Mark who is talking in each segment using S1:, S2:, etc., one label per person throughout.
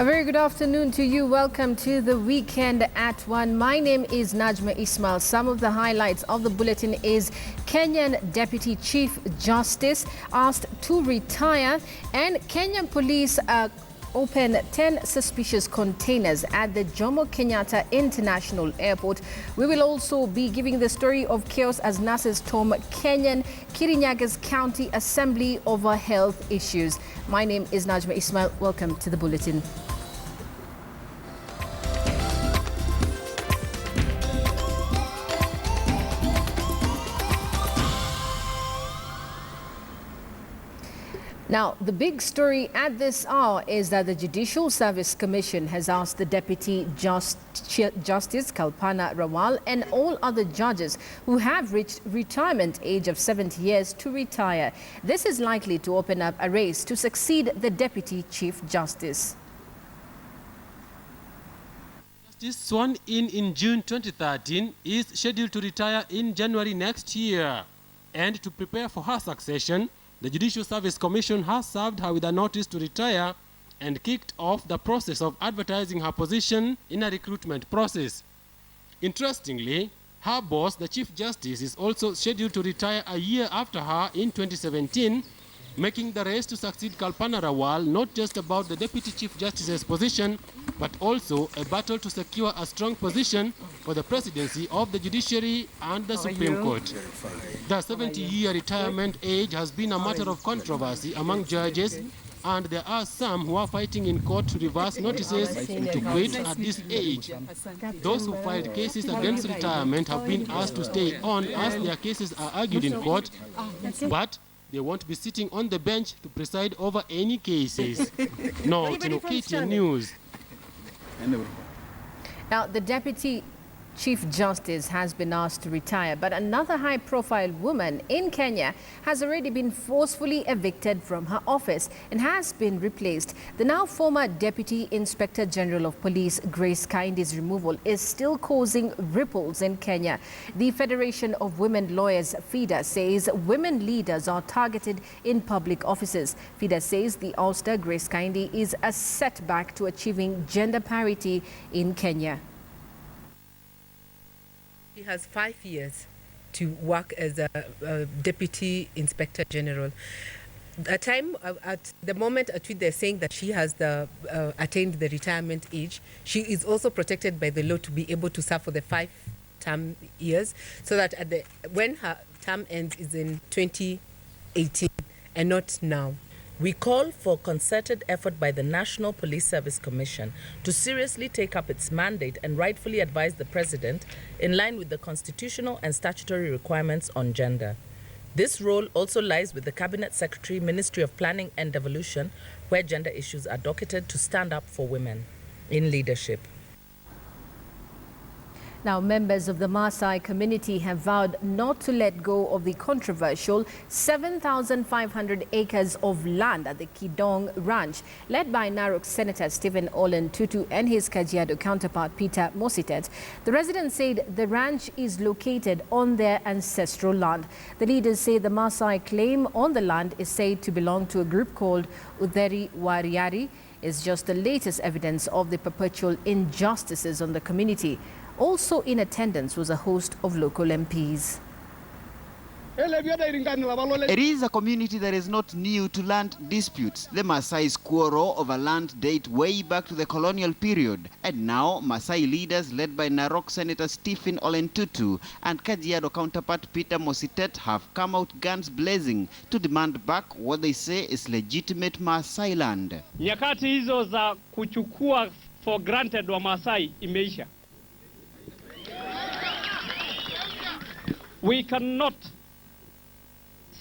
S1: A very good afternoon to you. Welcome to the Weekend at 1. My name is Najma Ismail. Some of the highlights of the bulletin is Kenyan Deputy Chief Justice asked to retire, and Kenyan police open 10 suspicious containers at the Jomo Kenyatta International Airport. We will also be giving the story of chaos as nurses storm Kenyan Kirinyaga's County Assembly over health issues. My name is Najma Ismail. Welcome to the bulletin. Now, the big story at this hour is that the Judicial Service Commission has asked the Deputy Justice Kalpana Rawal and all other judges who have reached retirement age of 70 years to retire. This is likely to open up a race to succeed the Deputy Chief Justice.
S2: Justice sworn in June 2013 is scheduled to retire in January next year. And to prepare for her succession, the Judicial Service Commission has served her with a notice to retire and kicked off the process of advertising her position in a recruitment process. Interestingly, her boss, the Chief Justice, is also scheduled to retire a year after her in 2017, making the race to succeed Kalpana Rawal not just about the Deputy Chief Justice's position, but also a battle to secure a strong position for the presidency of the judiciary and the Supreme Court. The 70-year retirement age has been a matter of controversy among judges, and there are some who are fighting in court to reverse notices to quit at this age. Those who filed cases against retirement have been asked to stay on as their cases are argued in court, but they won't be sitting on the bench to preside over any cases. No, KTN News.
S1: Now, the Deputy Chief Justice has been asked to retire, but another high-profile woman in Kenya has already been forcefully evicted from her office and has been replaced. The now former Deputy Inspector General of Police, Grace Kaindi's removal is still causing ripples in Kenya. The Federation of Women Lawyers, FIDA, says women leaders are targeted in public offices. FIDA says the ouster, Grace Kaindi, is a setback to achieving gender parity in Kenya.
S3: He has 5 years to work as a Deputy Inspector General. At the moment at which they're saying that she has attained the retirement age, she is also protected by the law to be able to serve for the 5 term years, so that when her term ends is in 2018 and not now.
S4: We call for concerted effort by the National Police Service Commission to seriously take up its mandate and rightfully advise the President in line with the constitutional and statutory requirements on gender. This role also lies with the Cabinet Secretary, Ministry of Planning and Devolution, where gender issues are docketed to stand up for women in leadership.
S1: Now, members of the Maasai community have vowed not to let go of the controversial 7,500 acres of land at the Kidong Ranch, led by Narok Senator Stephen Olen Tutu and his Kajiado counterpart Peter Mositet. The residents said the ranch is located on their ancestral land. The leaders say the Maasai claim on the land is said to belong to a group called Utheri Wariari is just the latest evidence of the perpetual injustices on the community. Also in attendance was a host of local MPs.
S5: It is a community that is not new to land disputes. The Maasai's quarrel over land date way back to the colonial period. And now, Maasai leaders led by Narok Senator Stephen Olen Tutu and Kajiado counterpart Peter Mositet have come out guns blazing to demand back what they say is legitimate Maasai land.
S6: Nyakati hizo za kuchukua for granted wa Maasai imeisha. We cannot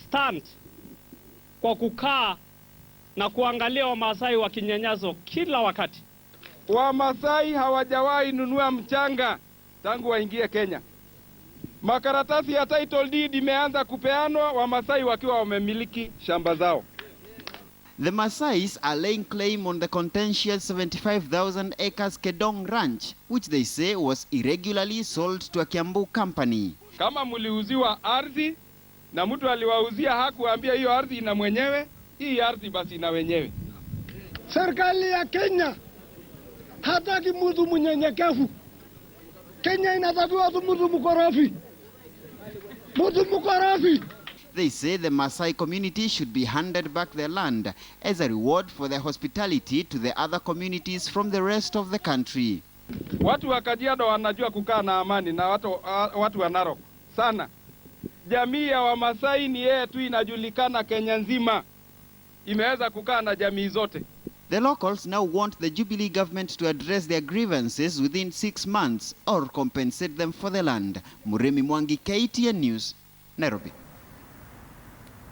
S6: stand kwa kukaa na kuangalia Wamaasai wakinyanyazo kila wakati.
S7: Wamaasai hawajawahi nunua mchanga tangu waingie Kenya. Makaratasi ya title deed imeanza kupeanwa Wamaasai wakiwa wamemiliki shamba zao.
S5: The Maasais are laying claim on the contentious 75,000 acres Kedong Ranch, which they say was irregularly sold to a Kiambu company.
S7: Kama muliuziwa ardhi na mtu aliwauzia hakuambia hiyo ardhi ina mwenyewe, hii ardhi basi ina wenyewe.
S8: Serikali ya Kenya Hataki mtu mnyenyekevu. Kenya inatakiwa mtu mkorofi. Mtu mkorofi.
S5: They say the Maasai community should be handed back their land as a reward for their hospitality to the other communities from the rest of the country.
S7: Watu wa Kajiado wanajua kukaa na amani na watu wa Narok sana. Jamii ya Wamasai ni yeye tu inajulikana Kenya nzima. Imeweza kukaa na jamii zote.
S5: The locals now want the Jubilee government to address their grievances within 6 months or compensate them for the land. Muremi Mwangi, KTN News, Nairobi.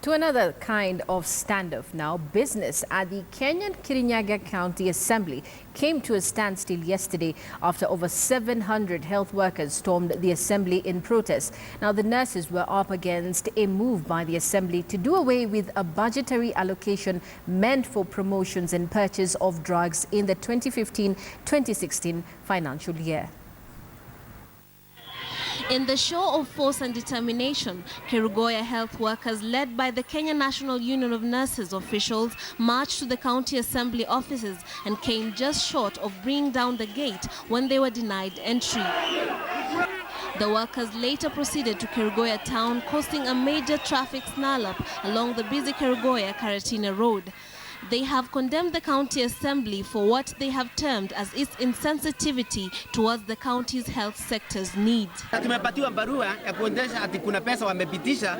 S1: To another kind of standoff now, business at the Kenyan Kirinyaga County Assembly came to a standstill yesterday after over 700 health workers stormed the assembly in protest. Now, the nurses were up against a move by the assembly to do away with a budgetary allocation meant for promotions and purchase of drugs in the 2015-2016 financial year.
S9: In the show of force and determination, Kerugoya health workers led by the Kenya National Union of Nurses officials marched to the county assembly offices and came just short of bringing down the gate when they were denied entry. The workers later proceeded to Kerugoya town, causing a major traffic snarl-up along the busy Kerugoya-Karatina road. They have condemned the county assembly for what they have termed as its insensitivity towards the county's health sector's needs.
S10: Tumepatiwa barua ya kuonyesha ati kuna pesa wamepitisha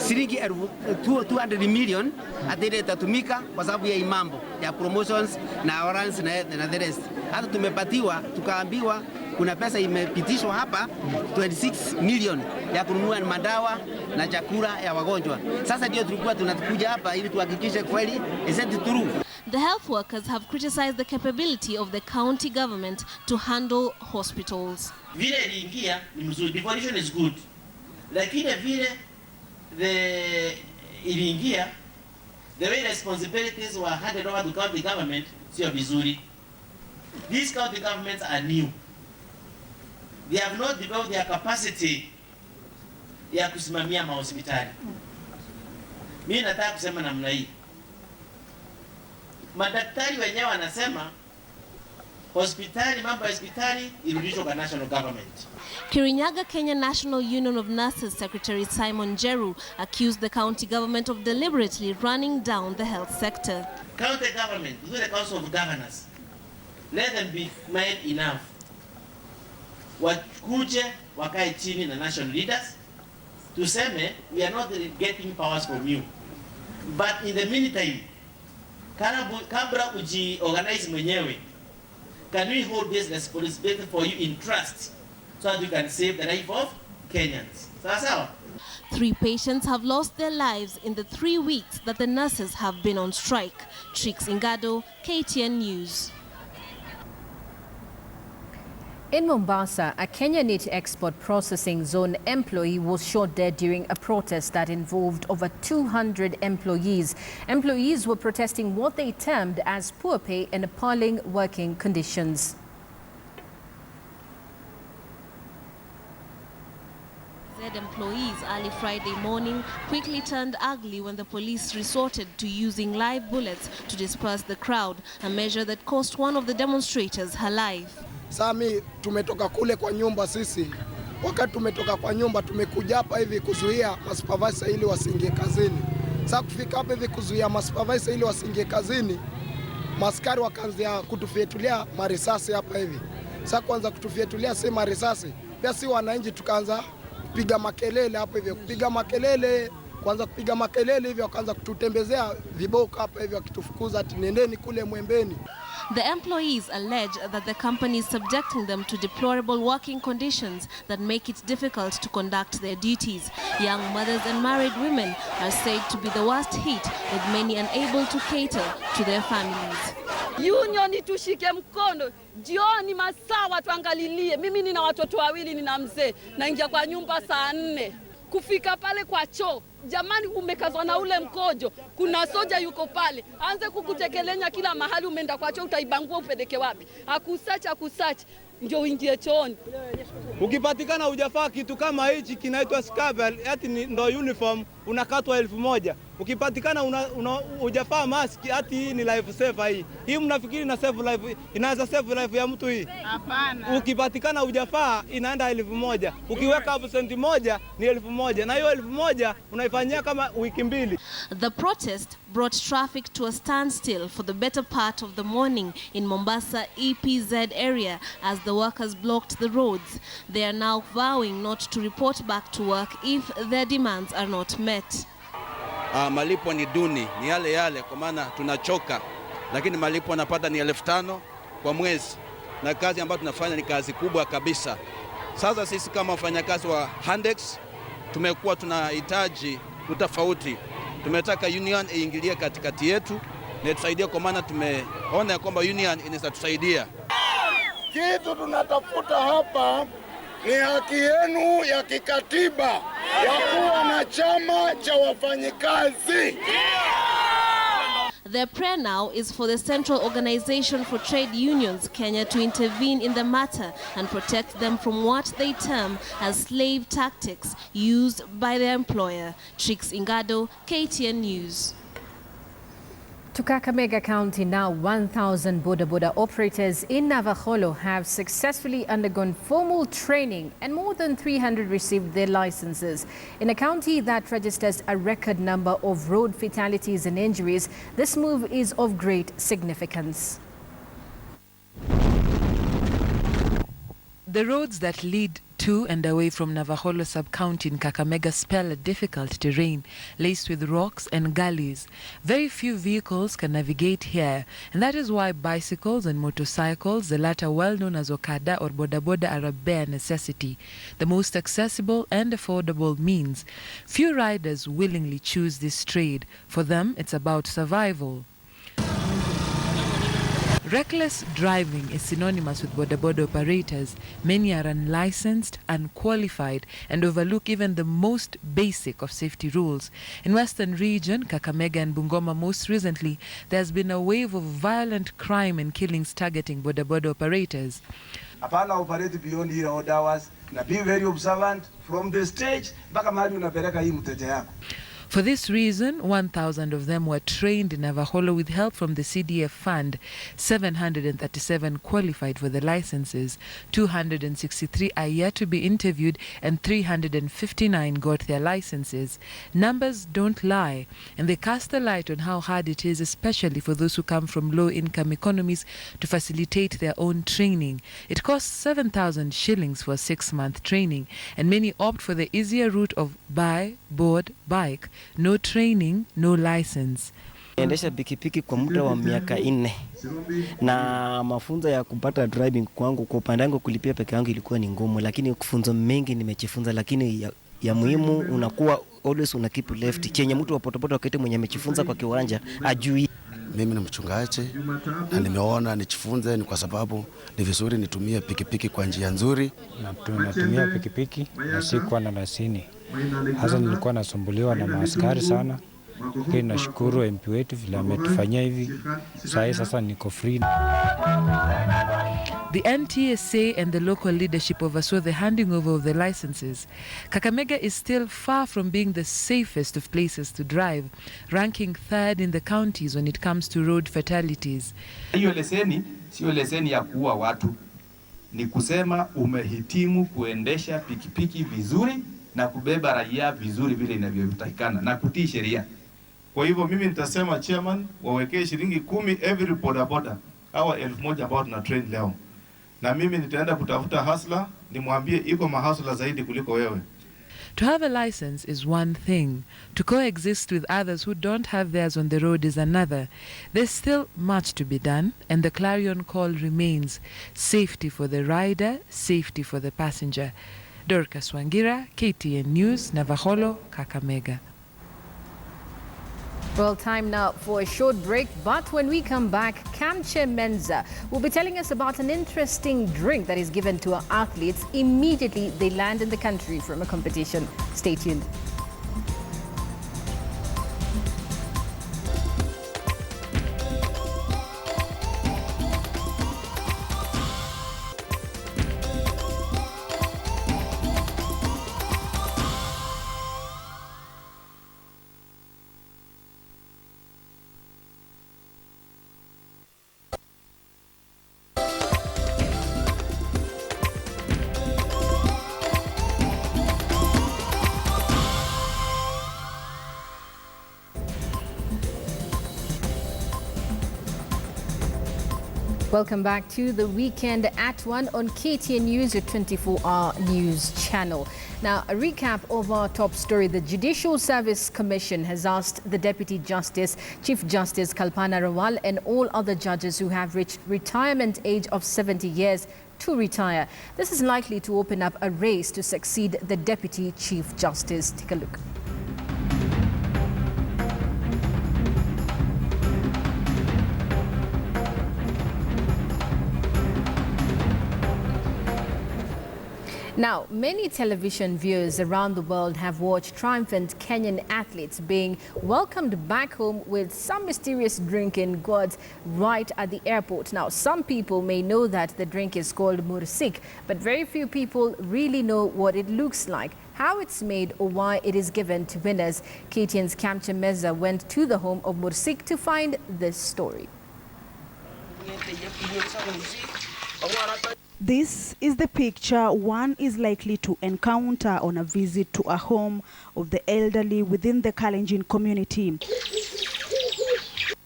S10: shilingi 200 million ati itatumika kwa sababu ya imambo ya promotions na warrants na the rest. Hata tumepatiwa tukaambiwa kuna pesa imepitishwa hapa 26 million ya kununua madawa na chakula ya wagonjwa. Sasa ndio tulikuwa tunakuja hapa ili tuhakikishe kweli is it true.
S9: The health workers have criticized the capability of the county government to handle hospitals.
S11: Vile iliingia ni mzuri, devolution is good. Lakini vile iliingia, the way responsibilities were handed over to county government sio vizuri. These county governments are new. They have not developed their capacity ya kusimamia mahospitali. Mimi nataka kusema namna hii. Madaktari wenyewe wanasema hospitali, mambo ya hospitali irudishwe kwa national government.
S9: Kirinyaga Kenya National Union of Nurses Secretary Simon Jeru accused the county government of deliberately running down the health sector.
S11: County government, through the Council of Governors, let them be made enough. Wakuje wakae chini na national leaders tuseme we are not getting powers from you, but in the meantime kabla uji-organize mwenyewe, can we hold this responsibility for you in trust so that you can save the life of Kenyans? Sawa?
S9: 3 patients have lost their lives in the 3 weeks that the nurses have been on strike. Trix Ingado, KTN News.
S1: In Mombasa, a Kenya Meat Export Processing Zone employee was shot dead during a protest that involved over 200 employees. Employees were protesting what they termed as poor pay and appalling working conditions.
S9: Employees early Friday morning quickly turned ugly when the police resorted to using live bullets to disperse the crowd, a measure that cost one of the demonstrators her life.
S8: Sami tumetoka kule kwa nyumba sisi. Wakati tumetoka kwa nyumba tumekuja hapa hivi kuzuia masupervisor ili wasiingie kazini. Sasa kufika hapa hivi kuzuia masupervisor ili wasiingie kazini, maskari wakaanza kutufietulia marisasi hapa hivi. Sasa kwanza kutufietulia si marisasi, pia si wananchi tukaanza kupiga makelele hapa hivi, kupiga makelele, kwanza kupiga makelele hivi wakaanza kututembezea viboko hapa hivi wakitufukuza ati nendeni kule Mwembeni.
S9: The employees allege that the company is subjecting them to deplorable working conditions that make it difficult to conduct their duties. Young mothers and married women are said to be the worst hit, with many unable to cater to their families.
S12: Union tushike mkono, jioni masawa tuangalilie. Mimi nina watoto wawili, nina mzee, naingia kwa nyumba saa 4. Kufika pale kwa choo Jamani, umekazwa na ule mkojo, kuna soja yuko pale, anze kukutekelenya kila mahali, umeenda kwacho, utaibangua upeleke wapi? Akusachi ndio uingie chooni.
S13: Ukipatikana hujafaa kitu kama hichi kinaitwa scavel, ati ndo uniform, unakatwa 1,000. Ukipatikana hujafaa mask, ati hii ni life saver hii. Hii mnafikiri na save life, inaweza save life ya mtu hii? Hapana. Ukipatikana hujafaa inaenda 1,000. Ukiweka absent moja ni 1,000, na hiyo 1,000 unaifanyia kama wiki 2.
S9: The protest brought traffic to a standstill for the better part of the morning in Mombasa EPZ area as the workers blocked the roads. They are now vowing not to report back to work if their demands are not met.
S14: Malipo ni duni, ni yale kwa maana tunachoka, lakini malipo napata ni 5,000 kwa mwezi, na kazi ambayo tunafanya ni kazi kubwa kabisa. Sasa sisi kama wafanyakazi wa Handex tumekuwa tunahitaji utofauti. Tumetaka union iingilie katikati yetu na itusaidie, kwa maana tumeona kwamba union inaweza tusaidia.
S8: Kitu tunatafuta hapa ni haki yenu ya kikatiba ya kuwa na chama cha wafanyikazi.
S9: Their prayer now is for the Central Organization for Trade Unions, Kenya, to intervene in the matter and protect them from what they term as slave tactics used by their employer. Trix Ingado, KTN News.
S1: To Kakamega County now, 1,000 boda operators in Navakholo have successfully undergone formal training and more than 300 received their licenses. In a county that registers a record number of road fatalities and injuries, this move is of great significance.
S15: The roads that lead to and away from Navakholo sub-county in Kakamega spell a difficult terrain laced with rocks and gullies. Very few vehicles can navigate here, and that is why bicycles and motorcycles, the latter well known as Okada or boda, are a bare necessity, the most accessible and affordable means. Few riders willingly choose this trade. For them, it's about survival. Reckless driving is synonymous with boda operators. Many are unlicensed, unqualified, and overlook even the most basic of safety rules. In Western region, Kakamega and Bungoma most recently, there has been a wave of violent crime and killings targeting boda operators.
S16: Hapana operate beyond your odd hours, na be very observant from the stage mpaka mahali unapeleka hii mteja yako.
S15: For this reason, 1,000 of them were trained in Navakholo with help from the CDF fund. 737 qualified for the licenses. 263 are yet to be interviewed and 359 got their licenses. Numbers don't lie, and they cast a light on how hard it is, especially for those who come from low-income economies, to facilitate their own training. It costs 7,000 shillings for a 6-month training, and many opt for the easier route of buy, board, bike. No training, no license.
S17: Endesha pikipiki kwa muda wa miaka 4 na mafunzo ya kupata driving kwangu kwa upande wangu kulipia peke yangu ilikuwa ni ngumu, lakini kufunzo mengi nimejifunza, lakini ya muhimu unakuwa always una keep left. Chenye mtu wa potopoto wakati mwenye amejifunza kwa kiwanja ajui.
S18: Mimi ni mchungaji na nimeona nijifunze, ni kwa sababu ni vizuri nitumie pikipiki kwa njia nzuri.
S19: Natumia pikipiki na sikuwa na leseni. Hasa nilikuwa nasumbuliwa na maaskari sana. Lakini nashukuru MP wetu vile ametufanyia hivi. Sasa niko free.
S15: The NTSA and the local leadership oversaw the handing over of the licenses. Kakamega is still far from being the safest of places to drive, ranking 3rd in the counties when it comes to road fatalities.
S20: Hiyo leseni sio leseni ya kuua watu. Ni kusema umehitimu kuendesha pikipiki vizuri na kubeba raia vizuri vile inavyotakikana na kutii sheria.
S21: Kwa hivyo mimi nitasema chairman wawekee shilingi 10 every boda hawa 1,000 ambao tuna train leo. Na mimi nitaenda kutafuta hustler nimwambie iko mahasla zaidi kuliko wewe.
S15: To have a license is one thing. To coexist with others who don't have theirs on the road is another. There's still much to be done, and the clarion call remains: safety for the rider, safety for the passenger. Dorcas Wangira, KTN News, Navakholo, Kakamega.
S1: Well, time now for a short break, but when we come back, Kamche Menza will be telling us about an interesting drink that is given to our athletes immediately they land in the country from a competition. Stay tuned. Welcome back to the weekend at 1 on KTN News, your 24-hour news channel. Now, a recap of our top story. The Judicial Service Commission has asked the Deputy Justice, Chief Justice Kalpana Rawal, and all other judges who have reached retirement age of 70 years to retire. This is likely to open up a race to succeed the Deputy Chief Justice. Take a look. Now, many television viewers around the world have watched triumphant Kenyan athletes being welcomed back home with some mysterious drink in gourds right at the airport. Now, some people may know that the drink is called mursik, but very few people really know what it looks like, how it's made, or why it is given to winners. KTN's Kamcha Meza went to the home of mursik to find this story.
S2: This is the picture one is likely to encounter on a visit to a home of the elderly within the Kalenjin community.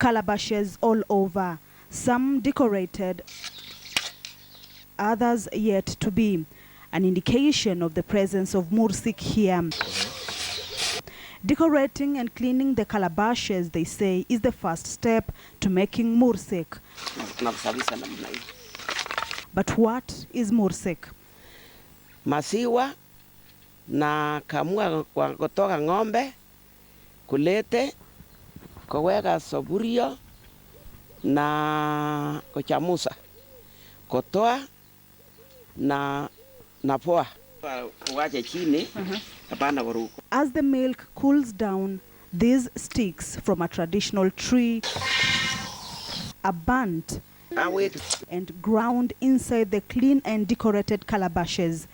S2: Calabashes all over, some decorated, others yet to be, an indication of the presence of mursik here. Decorating and cleaning the calabashes, they say, is the first step to making mursik. But what is mursik?
S22: Maziwa na kamua kutoka ng'ombe, kulete, kuweka sufuria na kuchamusha, kutoa na poa. Wache chini, hapana kuruka.
S2: As the milk cools down, these sticks from a traditional tree are burnt and ground inside the clean and decorated calabashes.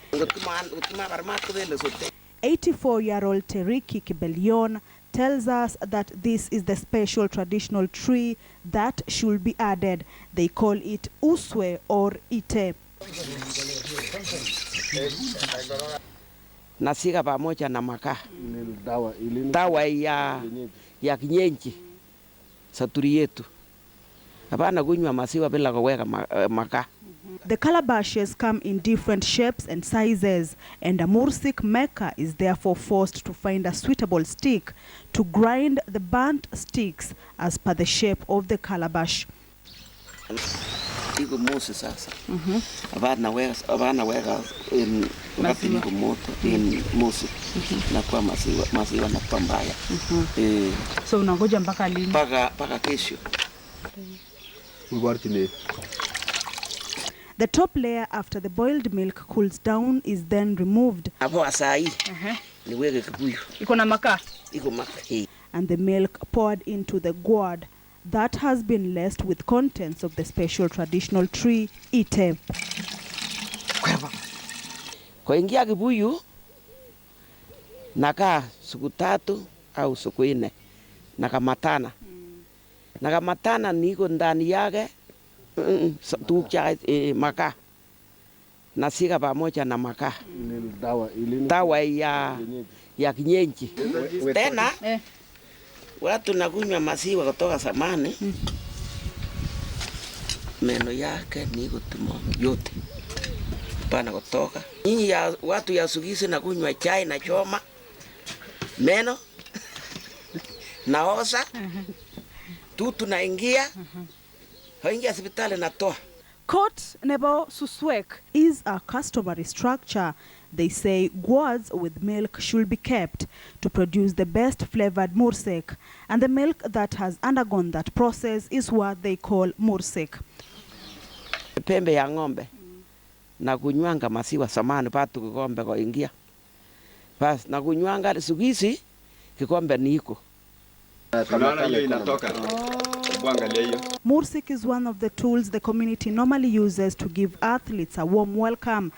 S2: 84-year-old Teriki Kibelion tells us that this is the special traditional tree that should be added. They call it uswe or ite.
S22: Nasiga pamoja na makaa. Dawa ya kienyeji saturi yetu. Hapana kunywa maziwa bila kuweka makaa.
S2: The calabashes come in different shapes and sizes, and a mursik maker is therefore forced to find a suitable stick to grind the burnt sticks as per the shape of the calabash.
S22: Iko mosi sasa. Hapana weka wakati iko moto in mosi na kwa maziwa na kwa mbaya.
S2: So unangoja mpaka lini?
S22: Mpaka kesho.
S2: The top layer after the boiled milk cools down is then removed.
S22: Hapo asai. Niweke kibuyu.
S2: Iko na makaa?
S22: Iko makaa.
S2: And the milk poured into the gourd that has been laced with contents of the special traditional tree ite.
S22: Kuingia kibuyu nakaa siku 3 au siku 4 nakamatana. Nakamatana niko ndani yake tukcha makaa. Nasiga pamoja na makaa. Dawa ya kienyeji. Tena watu nakunywa maziwa kutoka zamani. Meno yake niko tumo yote. Pana kutoka. Nyinyi ya watu ya sugisi nakunywa chai na choma. Meno naoza. Tutu naingia. Haingia hospitali natoa.
S2: Kot nebo suswek is a customary structure. They say gourds with milk should be kept to produce the best flavored mursik, and the milk that has undergone that process is what they call mursik.
S22: Pembe ya ng'ombe na kunywanga maziwa samani patu kikombe kuingia. Bas na kunywanga sugisi kikombe niko.
S2: Mursik is one of the tools the community normally uses to give athletes a warm welcome.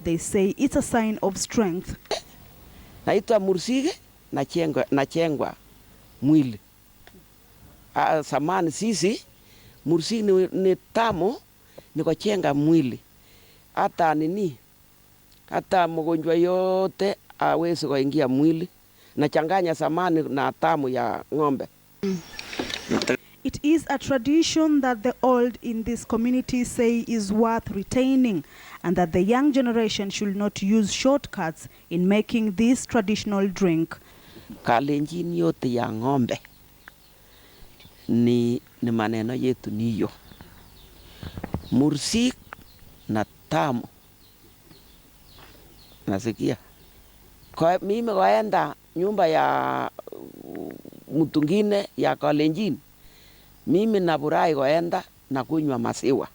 S2: They say it's a sign of strength.
S22: Naitwa mursik na chengwa mwili. Samani sisi mursik ni tamu ni kuchenga mwili. Hata mgonjwa yote hawezi kuingia mwili. Nachanganya samani na tamu ya ng'ombe.
S2: It is a tradition that the old in this community say is worth retaining, and that the young generation should not use shortcuts in making this traditional drink.
S22: Kalenjin yote ya ng'ombe ni maneno yetu niyo. Mursik na tamu. Nasikia. Kwa mimi kwaenda nyumba ya mtu mwingine ya Kalenjin. Mimi nafurahi kwaenda na kunywa maziwa.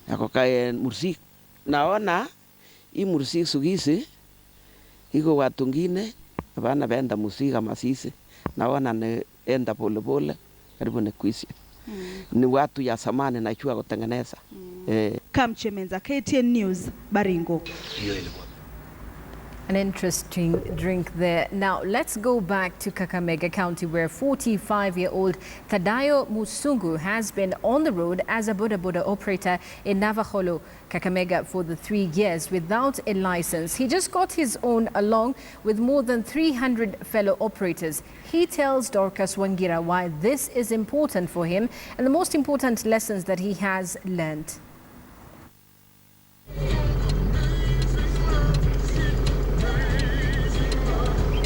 S22: Yako kaya mursik. Naona hii mursik sugisi iko watu wengine wanapenda mursik kama sisi. Naona naenda pole pole karibu ni kuisha. Ni watu ya zamani najua kutengeneza.
S2: Kamchemenza, KTN News, Baringo.
S1: An interesting drink there. Now, let's go back to Kakamega County, where 45-year-old Thadayo Musungu has been on the road as a boda boda operator in Navaholo, Kakamega, for the 3 years without a license. He just got his own along with more than 300 fellow operators. He tells Dorcas Wangira why this is important for him and the most important lessons that he has learned.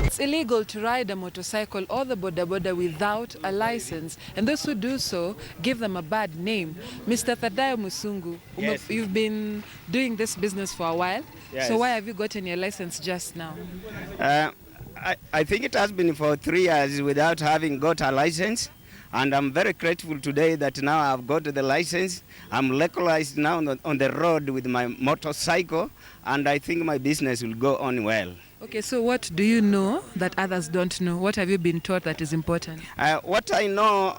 S15: It's illegal to ride a motorcycle or the boda boda without a license, and those who do so give them a bad name. Mr. Thadayo Musungu,
S3: yes.
S15: You've been doing this business for a while,
S3: yes.
S15: So why have you gotten your license just now?
S3: I think it has been for 3 years without having got a license, and I'm very grateful today that now I've got the license. I'm legalized now on the road with my motorcycle, and I think my business will go on well.
S15: Okay, so what do you know that others don't know? What have you been taught that is important?
S3: What I know,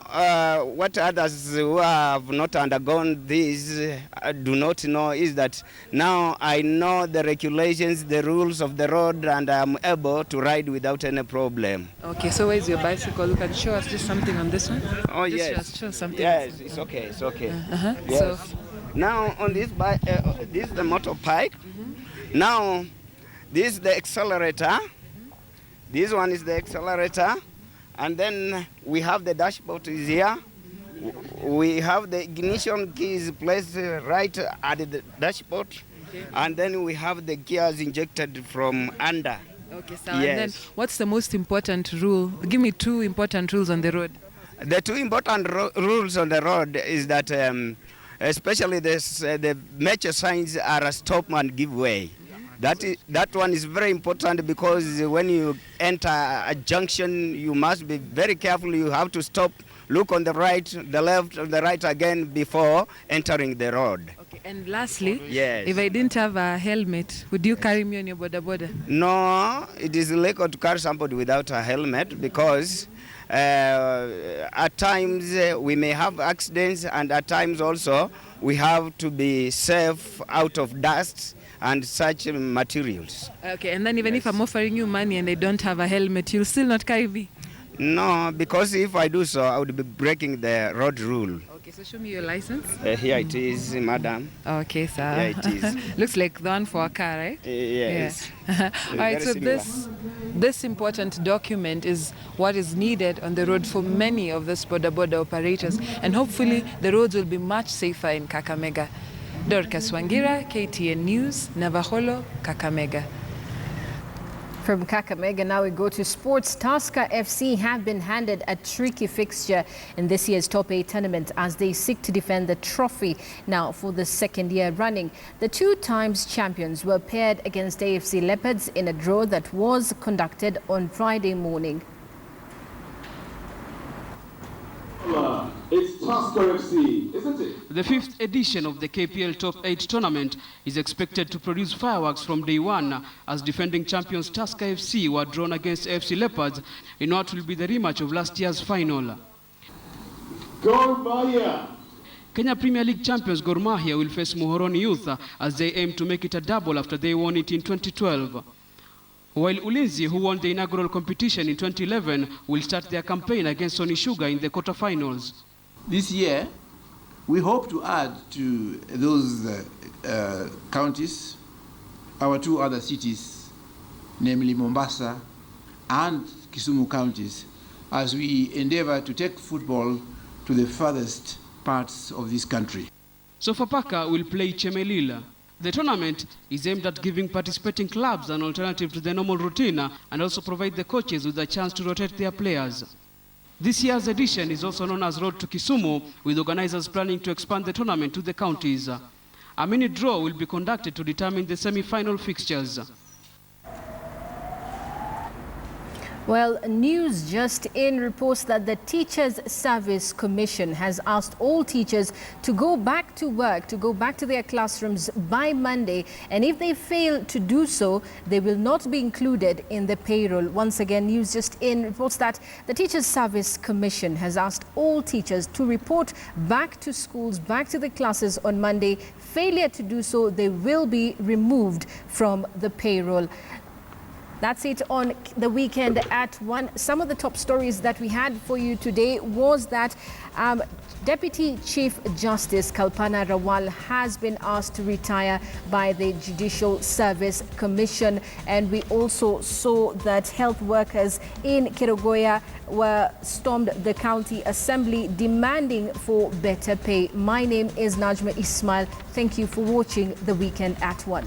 S3: what others who have not undergone this do not know is that now I know the regulations, the rules of the road, and I'm able to ride without any problem.
S15: Okay, so where's your bicycle? You can show us just something on this one?
S3: Oh,
S15: just
S3: yes.
S15: Show something.
S3: Yes, it's okay, it's okay. Yes.
S15: So
S3: now on this bike, this is the motorbike. Now, this is the accelerator. This one is the accelerator. And then we have the dashboard is here. We have the ignition keys placed right at the dashboard. Okay. And then we have the gears injected from under.
S15: Okay, so
S3: yes.
S15: And then what's the most important rule? Give me 2 important rules on the road.
S3: The 2 important rules on the road is that especially the major signs are a stop and give way. That one is very important because when you enter a junction, you must be very careful. You have to stop, look on the right, the left, the right again before entering the road.
S15: Okay, and lastly,
S3: yes.
S15: If I didn't have a helmet, would you carry me on your boda boda?
S3: No, it is illegal to carry somebody without a helmet because at times we may have accidents, and at times also we have to be safe out of dust and such materials.
S15: Okay, and then even if I'm offering you money and I don't have a helmet, you'll still not carry me?
S3: No, because if I do so, I would be breaking the road rule.
S15: Okay, so show me your license.
S3: Here it is, madam.
S15: Okay, sir.
S3: Here it is.
S15: Looks like the one for a car, right?
S3: Yes.
S15: Yeah. All right, so this important document is what is needed on the road for many of these boda boda operators, and hopefully the roads will be much safer in Kakamega. Dorcas Wangira, KTN News, Navaholo, Kakamega.
S1: From Kakamega, now we go to sports. Tusker FC have been handed a tricky fixture in this year's Top 8 tournament as they seek to defend the trophy now for the 2nd year running. The 2 times champions were paired against AFC Leopards in a draw that was conducted on Friday morning.
S4: It's Tusker FC, isn't it?
S23: The 5th edition of the KPL Top 8 tournament is expected to produce fireworks from day one as defending champions Tusker FC were drawn against AFC Leopards in what will be the rematch of last year's final.
S4: Gor Mahia!
S23: Kenya Premier League champions Gor Mahia will face Muhoroni Youth as they aim to make it a double after they won it in 2012. While Ulinzi, who won the inaugural competition in 2011, will start their campaign against Sony Sugar in the quarterfinals.
S24: This year, we hope to add to those counties our 2 other cities, namely Mombasa and Kisumu counties, as we endeavor to take football to the farthest parts of this country.
S23: Sofapaka will play Chemelila. The tournament is aimed at giving participating clubs an alternative to the normal routine and also provide the coaches with a chance to rotate their players. This year's edition is also known as Road to Kisumu, with organizers planning to expand the tournament to the counties. A mini draw will be conducted to determine the semi-final fixtures.
S1: Well, news just in reports that the Teachers Service Commission has asked all teachers to go back to work, to go back to their classrooms by Monday. And if they fail to do so, they will not be included in the payroll. Once again, news just in reports that the Teachers Service Commission has asked all teachers to report back to schools, back to the classes on Monday. Failure to do so, they will be removed from the payroll. That's it on the weekend at 1. Some of the top stories that we had for you today was that Deputy Chief Justice Kalpana Rawal has been asked to retire by the Judicial Service Commission. And we also saw that health workers in Kerugoya stormed the county assembly demanding for better pay. My name is Najma Ismail. Thank you for watching the weekend at 1.